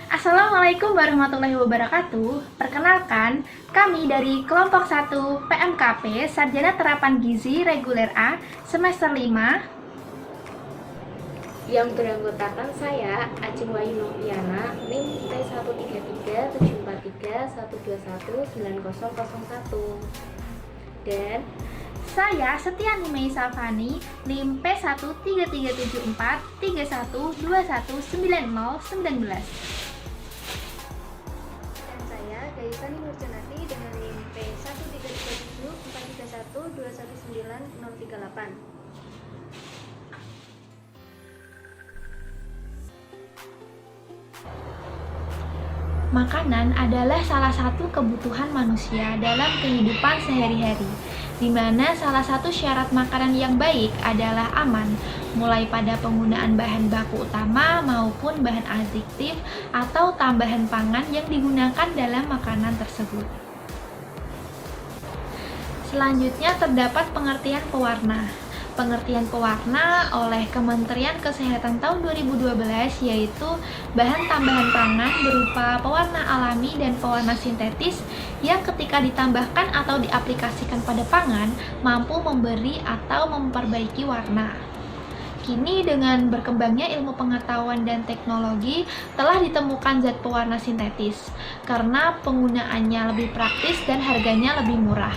Assalamualaikum warahmatullahi wabarakatuh. Perkenalkan, kami dari kelompok 1 PMKP Sarjana Terapan Gizi Reguler A semester 5 yang beranggotakan saya, Ajeng Wayu Noviana, NIM T1337121919001, dan saya Setiani Mei Salvani, NIM P1337431219019. Dan saya Gaisani Nurjanati dengan NIM P1337431219038. Makanan adalah salah satu kebutuhan manusia dalam kehidupan sehari-hari, di mana salah satu syarat makanan yang baik adalah aman, mulai pada penggunaan bahan baku utama maupun bahan adiktif atau tambahan pangan yang digunakan dalam makanan tersebut. Selanjutnya terdapat pengertian pewarna. Pengertian pewarna oleh Kementerian Kesehatan tahun 2012 yaitu bahan tambahan pangan berupa pewarna alami dan pewarna sintetis yang ketika ditambahkan atau diaplikasikan pada pangan mampu memberi atau memperbaiki warna. Kini dengan berkembangnya ilmu pengetahuan dan teknologi telah ditemukan zat pewarna sintetis karena penggunaannya lebih praktis dan harganya lebih murah.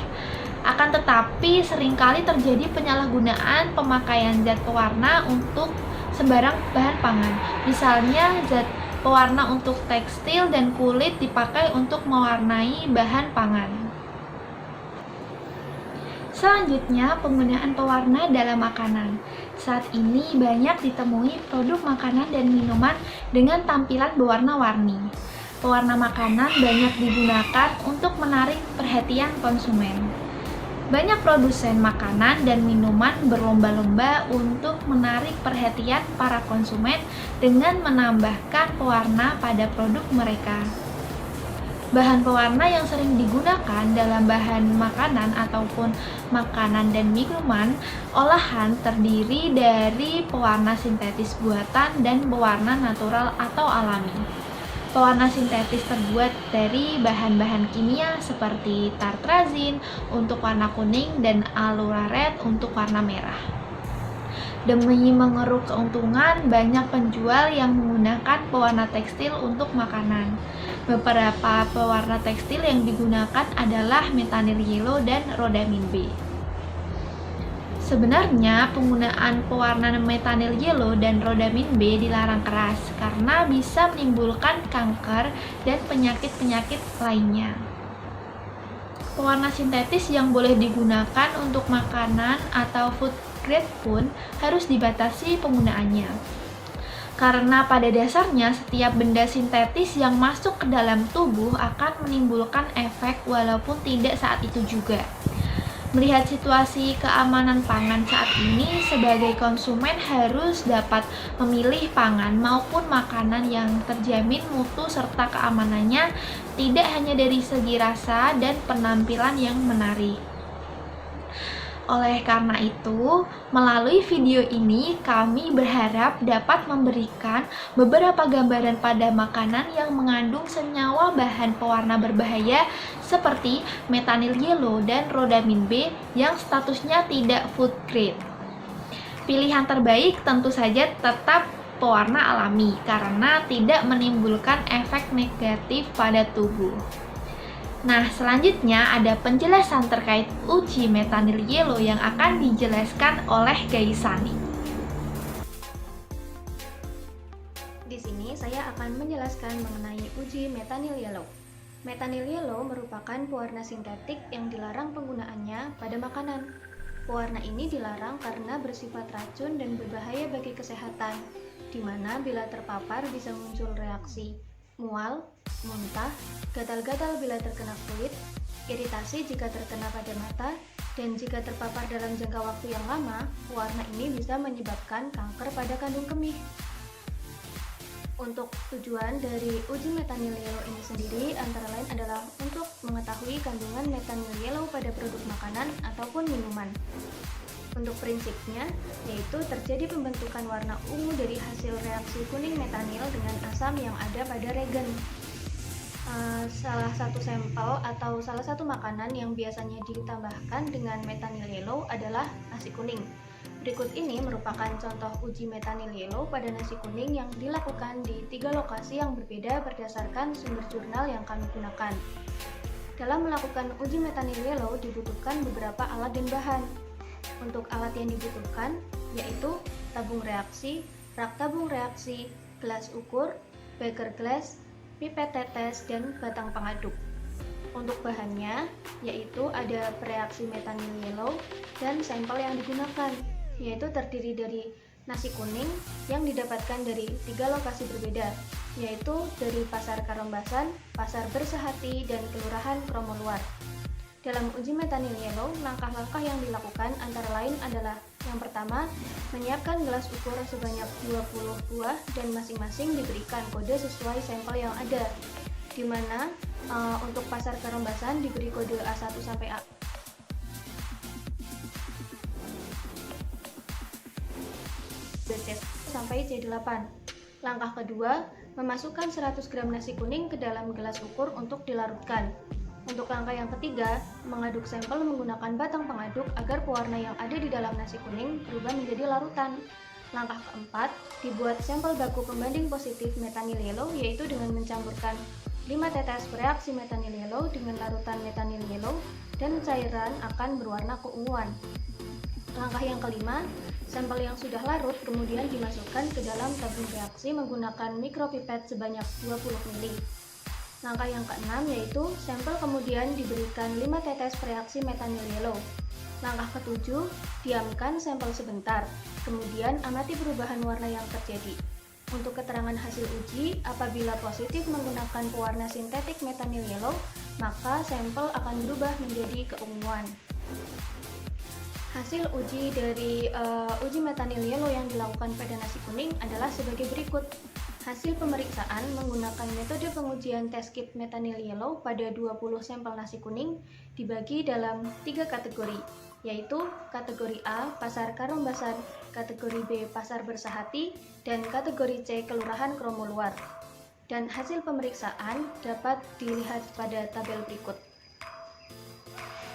Akan tetapi seringkali terjadi penyalahgunaan pemakaian zat pewarna untuk sembarang bahan pangan. Misalnya zat pewarna untuk tekstil dan kulit dipakai untuk mewarnai bahan pangan. Selanjutnya, penggunaan pewarna dalam makanan. Saat ini banyak ditemui produk makanan dan minuman dengan tampilan berwarna-warni. Pewarna makanan banyak digunakan untuk menarik perhatian konsumen. Banyak produsen makanan dan minuman berlomba-lomba untuk menarik perhatian para konsumen dengan menambahkan pewarna pada produk mereka. Bahan pewarna yang sering digunakan dalam bahan makanan ataupun makanan dan minuman olahan terdiri dari pewarna sintetis buatan dan pewarna natural atau alami. Pewarna sintetis terbuat dari bahan-bahan kimia seperti tartrazin untuk warna kuning dan aluraret untuk warna merah. Demi mengeruk keuntungan, banyak penjual yang menggunakan pewarna tekstil untuk makanan. Beberapa pewarna tekstil yang digunakan adalah metanyl yellow dan rhodamin B. Sebenarnya, penggunaan pewarna metanyl yellow dan rhodamin B dilarang keras karena bisa menimbulkan kanker dan penyakit-penyakit lainnya. Pewarna sintetis yang boleh digunakan untuk makanan atau food grade pun harus dibatasi penggunaannya. Karena pada dasarnya setiap benda sintetis yang masuk ke dalam tubuh akan menimbulkan efek walaupun tidak saat itu juga. Melihat situasi keamanan pangan saat ini, sebagai konsumen harus dapat memilih pangan maupun makanan yang terjamin mutu serta keamanannya tidak hanya dari segi rasa dan penampilan yang menarik. Oleh karena itu, melalui video ini kami berharap dapat memberikan beberapa gambaran pada makanan yang mengandung senyawa bahan pewarna berbahaya seperti metanyl yellow dan rhodamin B yang statusnya tidak food grade. Pilihan terbaik tentu saja tetap pewarna alami karena tidak menimbulkan efek negatif pada tubuh. Nah, selanjutnya ada penjelasan terkait uji metanyl yellow yang akan dijelaskan oleh Gaisani. Di sini saya akan menjelaskan mengenai uji metanyl yellow. Metanyl yellow merupakan pewarna sintetik yang dilarang penggunaannya pada makanan. Pewarna ini dilarang karena bersifat racun dan berbahaya bagi kesehatan, di mana bila terpapar bisa muncul reaksi mual, muntah, gatal-gatal bila terkena kulit, iritasi jika terkena pada mata, dan jika terpapar dalam jangka waktu yang lama, warna ini bisa menyebabkan kanker pada kandung kemih. Untuk tujuan dari uji metanyl yellow ini sendiri antara lain adalah untuk mengetahui kandungan metanyl yellow pada produk makanan ataupun minuman. Untuk prinsipnya, yaitu terjadi pembentukan warna ungu dari hasil reaksi kuning metanil dengan asam yang ada pada regen. Salah satu sampel atau salah satu makanan yang biasanya ditambahkan dengan metanil yellow adalah nasi kuning. Berikut ini merupakan contoh uji metanil yellow pada nasi kuning yang dilakukan di 3 lokasi yang berbeda berdasarkan sumber jurnal yang kami gunakan. Dalam melakukan uji metanil yellow dibutuhkan beberapa alat dan bahan. Untuk alat yang dibutuhkan yaitu tabung reaksi, rak tabung reaksi, gelas ukur, beker glass, pipet tetes, dan batang pengaduk. Untuk bahannya yaitu ada pereaksi metanil yellow dan sampel yang digunakan, yaitu terdiri dari nasi kuning yang didapatkan dari 3 lokasi berbeda, yaitu dari Pasar Karombasan, Pasar Bersehati, dan Kelurahan Kromoluar. Dalam uji metanil yellow, langkah-langkah yang dilakukan antara lain adalah yang pertama, menyiapkan gelas ukur sebanyak 20 buah dan masing-masing diberikan kode sesuai sampel yang ada, di mana untuk Pasar Karombasan diberi kode A1 sampai A sampai C8. Langkah kedua, memasukkan 100 gram nasi kuning ke dalam gelas ukur untuk dilarutkan. Untuk langkah yang ketiga, mengaduk sampel menggunakan batang pengaduk agar pewarna yang ada di dalam nasi kuning berubah menjadi larutan. Langkah keempat, dibuat sampel baku pembanding positif metanil yellow, yaitu dengan mencampurkan 5 tetes bereaksi metanil yellow dengan larutan metanil yellow dan cairan akan berwarna keunguan. Langkah yang kelima, sampel yang sudah larut kemudian dimasukkan ke dalam tabung reaksi menggunakan mikropipet sebanyak 20 ml. Langkah yang keenam yaitu sampel kemudian diberikan 5 tetes reaksi metanil yellow. Langkah ketujuh, diamkan sampel sebentar, kemudian amati perubahan warna yang terjadi. Untuk keterangan hasil uji, apabila positif menggunakan pewarna sintetik metanil yellow, maka sampel akan berubah menjadi keunguan. Hasil uji dari uji metanil yellow yang dilakukan pada nasi kuning adalah sebagai berikut. Hasil pemeriksaan menggunakan metode pengujian test kit metanil yellow pada 20 sampel nasi kuning dibagi dalam 3 kategori, yaitu kategori A Pasar Karombasan, kategori B Pasar Bersehati, dan kategori C Kelurahan Kromoluar. Dan hasil pemeriksaan dapat dilihat pada tabel berikut.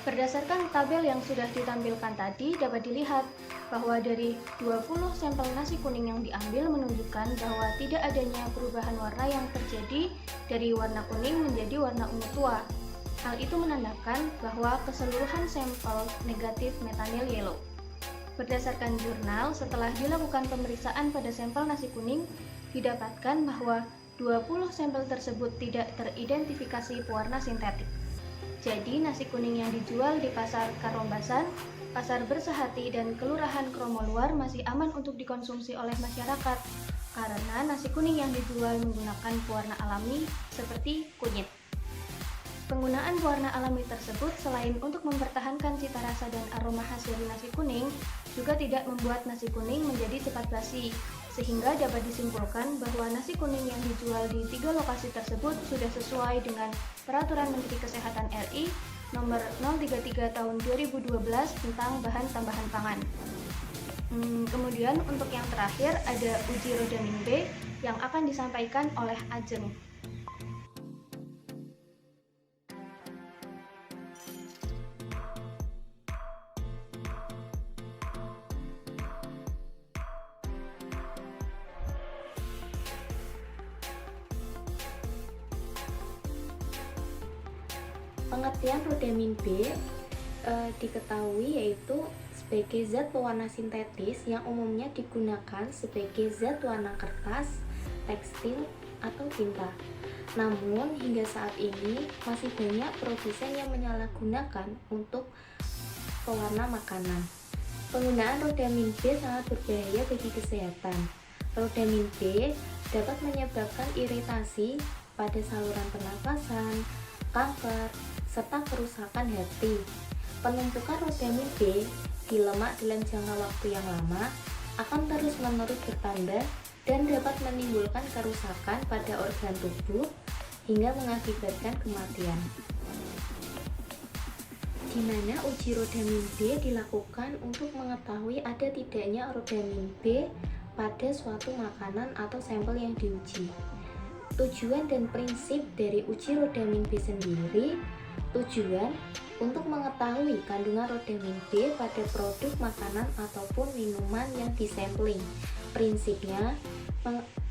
Berdasarkan tabel yang sudah ditampilkan tadi, dapat dilihat bahwa dari 20 sampel nasi kuning yang diambil menunjukkan bahwa tidak adanya perubahan warna yang terjadi dari warna kuning menjadi warna ungu tua. Hal itu menandakan bahwa keseluruhan sampel negatif metanil yellow. Berdasarkan jurnal, setelah dilakukan pemeriksaan pada sampel nasi kuning, didapatkan bahwa 20 sampel tersebut tidak teridentifikasi pewarna sintetik. Jadi, nasi kuning yang dijual di Pasar Karombasan, Pasar Bersehati, dan Kelurahan Kromoluar masih aman untuk dikonsumsi oleh masyarakat karena nasi kuning yang dijual menggunakan pewarna alami seperti kunyit. Penggunaan pewarna alami tersebut selain untuk mempertahankan cita rasa dan aroma khas dari nasi kuning, juga tidak membuat nasi kuning menjadi cepat basi, sehingga dapat disimpulkan bahwa nasi kuning yang dijual di 3 lokasi tersebut sudah sesuai dengan Peraturan Menteri Kesehatan RI Nomor 033 Tahun 2012 tentang bahan tambahan pangan. Kemudian untuk yang terakhir ada uji rodamin B yang akan disampaikan oleh Ajeng. Pengertian rodamin B diketahui yaitu sebagai zat pewarna sintetis yang umumnya digunakan sebagai zat warna kertas, tekstil, atau tinta. Namun hingga saat ini masih banyak produsen yang menyalahgunakan untuk pewarna makanan. Penggunaan rodamin B sangat berbahaya bagi kesehatan. Rodamin B dapat menyebabkan iritasi pada saluran pernafasan, kanker, serta kerusakan hati. Penumpukan rodamin B di lemak dalam jangka waktu yang lama akan terus-menerus bertambah dan dapat menimbulkan kerusakan pada organ tubuh hingga mengakibatkan kematian. di mana uji rodamin B dilakukan untuk mengetahui ada tidaknya rodamin B pada suatu makanan atau sampel yang diuji. Tujuan dan prinsip dari uji rodamin B sendiri, tujuan untuk mengetahui kandungan rodamin B pada produk makanan ataupun minuman yang disampling. Prinsipnya,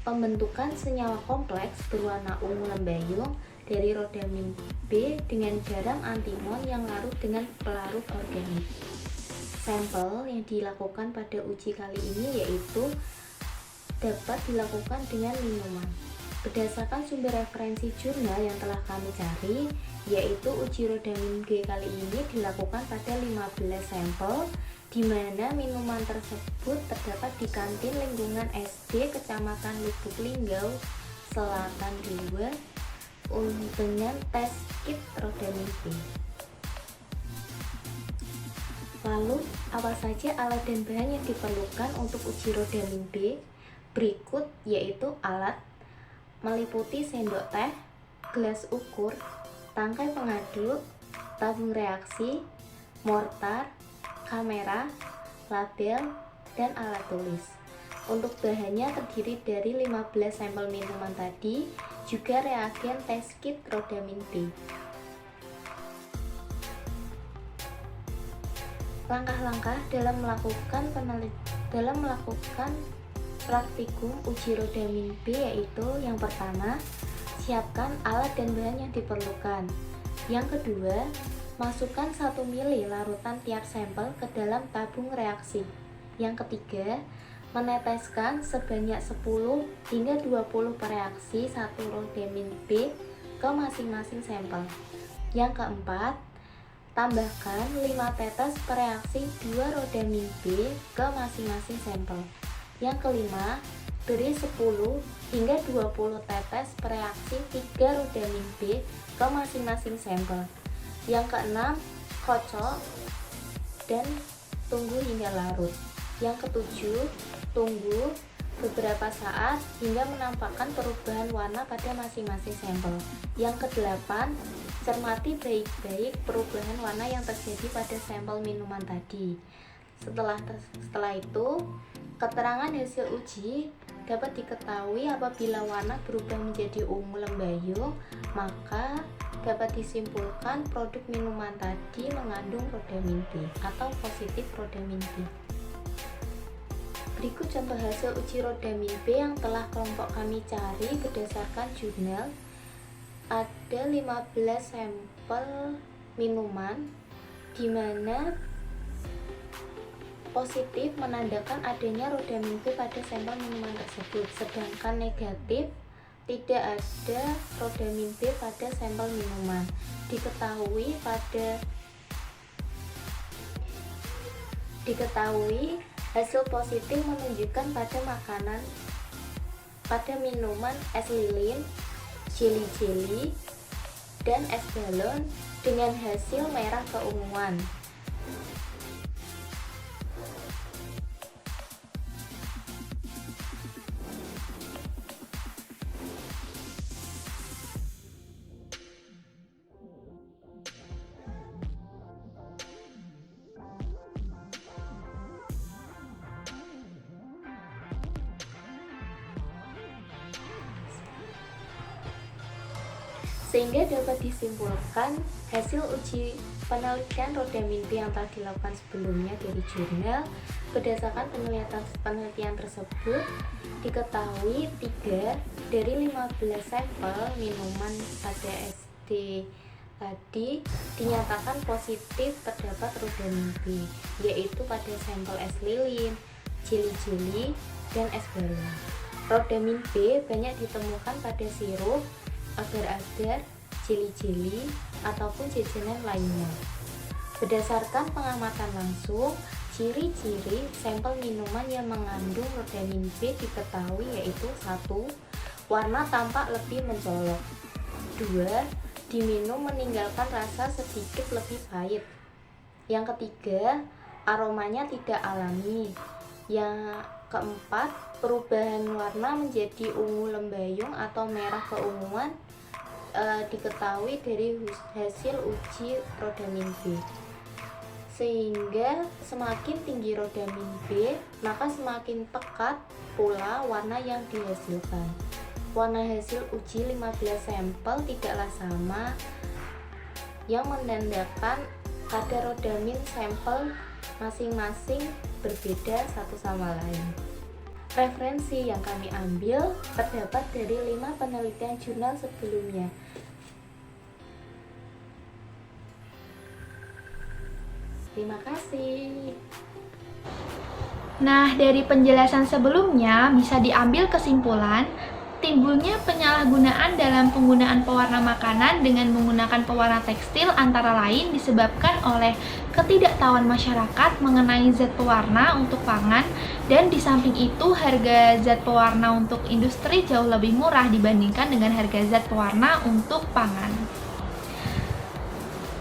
pembentukan senyawa kompleks berwarna ungu lembayung dari rodamin B dengan garam antimon yang larut dengan pelarut organik. Sampel yang dilakukan pada uji kali ini yaitu dapat dilakukan dengan minuman. Berdasarkan sumber referensi jurnal yang telah kami cari, yaitu uji rodamin B kali ini dilakukan pada 15 sampel, di mana minuman tersebut terdapat di kantin lingkungan SD Kecamatan Lubuk Linggau Selatan 2 dengan tes kit rodamin B. Lalu, apa saja alat dan bahan yang diperlukan untuk uji rodamin B? Berikut yaitu alat meliputi sendok teh, gelas ukur, tangkai pengaduk, tabung reaksi, mortar, kamera, label, dan alat tulis. Untuk bahannya terdiri dari 15 sampel minuman tadi, juga reagen tes kit rodamin B. Langkah-langkah dalam melakukan praktikum uji rodamin B yaitu yang pertama, siapkan alat dan bahan yang diperlukan. Yang kedua, masukkan 1 ml larutan tiap sampel ke dalam tabung reaksi. Yang ketiga, meneteskan sebanyak 10 hingga 20 per reaksi 1 rodamin B ke masing-masing sampel. Yang keempat, tambahkan 5 tetes per reaksi 2 rodamin B ke masing-masing sampel. Yang kelima, beri 10 hingga 20 tetes per reaksi 3 rodamin B ke masing-masing sampel. Yang keenam, kocok dan tunggu hingga larut. Yang ketujuh, tunggu beberapa saat hingga menampakkan perubahan warna pada masing-masing sampel. Yang kedelapan, cermati baik-baik perubahan warna yang terjadi pada sampel minuman tadi. Setelah itu, keterangan hasil uji dapat diketahui apabila warna berubah menjadi ungu lembayung, maka dapat disimpulkan produk minuman tadi mengandung rodamin B atau positif rodamin B. Berikut contoh hasil uji rodamin B yang telah kelompok kami cari berdasarkan jurnal. Ada 15 sampel minuman di mana positif menandakan adanya rodamin B pada sampel minuman tersebut, sedangkan negatif tidak ada rodamin B pada sampel minuman. Diketahui hasil positif menunjukkan pada minuman es lilin, jeli-jeli, dan es balon dengan hasil merah keunguan. Sehingga dapat disimpulkan hasil uji penelitian rodamin B yang telah dilakukan sebelumnya dari jurnal. Berdasarkan penelitian tersebut, diketahui 3 dari 15 sampel minuman pada SD tadi dinyatakan positif terdapat rodamin B, yaitu pada sampel es lilin, jeli-jeli, dan es balon. Rodamin B banyak ditemukan pada sirup, agar-agar, jeli-jeli, ataupun jajanan lainnya. Berdasarkan pengamatan langsung, ciri-ciri sampel minuman yang mengandung rodamin B diketahui yaitu 1. Warna tampak lebih mencolok. 2. Diminum meninggalkan rasa sedikit lebih pahit. Yang ketiga, aromanya tidak alami. Yang keempat, perubahan warna menjadi ungu lembayung atau merah keunguan diketahui dari hasil uji rodamin B. Sehingga semakin tinggi rodamin B, maka semakin pekat pula warna yang dihasilkan. Warna hasil uji 15 sampel tidaklah sama, yang menandakan kadar rodamin sampel masing-masing berbeda satu sama lain. Referensi yang kami ambil terdapat dari 5 penelitian jurnal sebelumnya. Terima kasih. Nah, dari penjelasan sebelumnya bisa diambil kesimpulan timbulnya penyalahgunaan dalam penggunaan pewarna makanan dengan menggunakan pewarna tekstil antara lain disebabkan oleh ketidaktahuan masyarakat mengenai zat pewarna untuk pangan, dan di samping itu harga zat pewarna untuk industri jauh lebih murah dibandingkan dengan harga zat pewarna untuk pangan.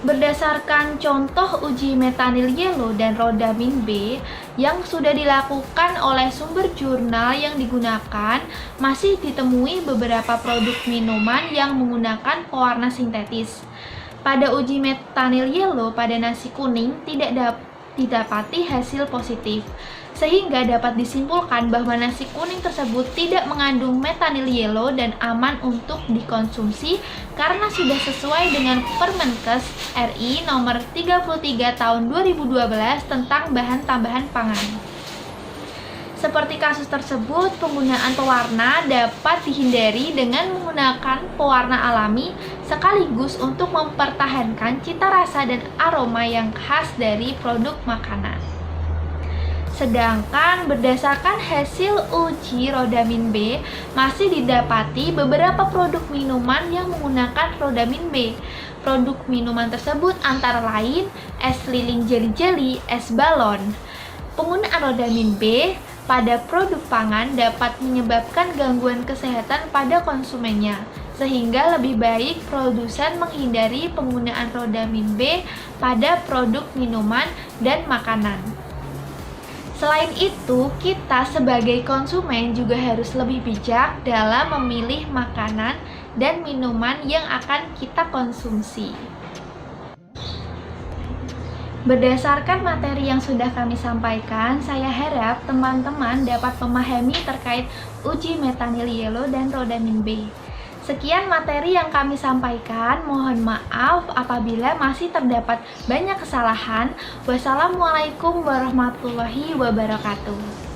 Berdasarkan contoh uji metanil yellow dan rodamin B yang sudah dilakukan oleh sumber jurnal yang digunakan, masih ditemui beberapa produk minuman yang menggunakan pewarna sintetis. Pada uji metanil yellow pada nasi kuning tidak didapati hasil positif, sehingga dapat disimpulkan bahwa nasi kuning tersebut tidak mengandung metanil yellow dan aman untuk dikonsumsi karena sudah sesuai dengan Permenkes RI nomor 33 tahun 2012 tentang bahan tambahan pangan. Seperti kasus tersebut, penggunaan pewarna dapat dihindari dengan menggunakan pewarna alami sekaligus untuk mempertahankan cita rasa dan aroma yang khas dari produk makanan. Sedangkan berdasarkan hasil uji rodamin B, masih didapati beberapa produk minuman yang menggunakan rodamin B. Produk minuman tersebut antara lain es lilin jeli-jeli, es balon. Penggunaan rodamin B pada produk pangan dapat menyebabkan gangguan kesehatan pada konsumennya, sehingga lebih baik produsen menghindari penggunaan rodamin B pada produk minuman dan makanan. Selain itu, kita sebagai konsumen juga harus lebih bijak dalam memilih makanan dan minuman yang akan kita konsumsi. Berdasarkan materi yang sudah kami sampaikan, saya harap teman-teman dapat memahami terkait uji metanil yellow dan rodamin B. Sekian materi yang kami sampaikan, mohon maaf apabila masih terdapat banyak kesalahan. Wassalamualaikum warahmatullahi wabarakatuh.